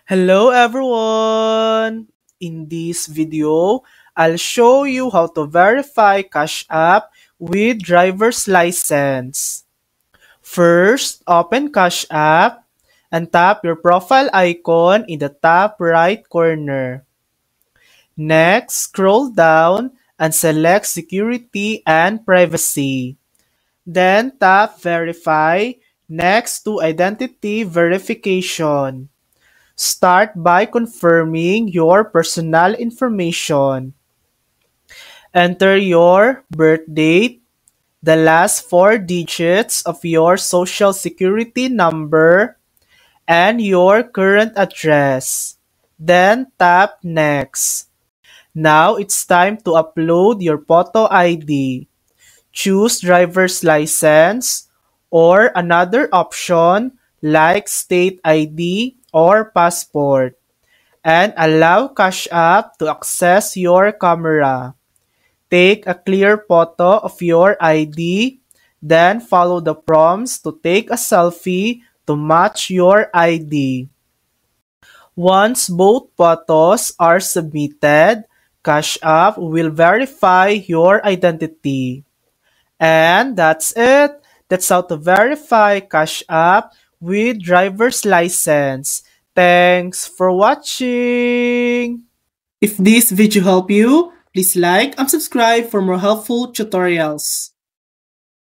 Hello everyone! In this video, I'll show you how to verify Cash App with driver's license. First, open Cash App and tap your profile icon in the top right corner. Next, scroll down and select Security and Privacy. Then tap Verify next to Identity Verification. Start by confirming your personal information. Enter your birth date, the last four digits of your social security number, and your current address. Then tap Next. Now it's time to upload your photo ID. Choose driver's license or another option like state ID or passport, and allow Cash App to access your camera. Take a clear photo of your ID, then follow the prompts to take a selfie to match your ID. Once both photos are submitted, Cash App will verify your identity. And that's it. That's how to verify Cash App with driver's license. Thanks for watching. If this video helped you, please like and subscribe for more helpful tutorials.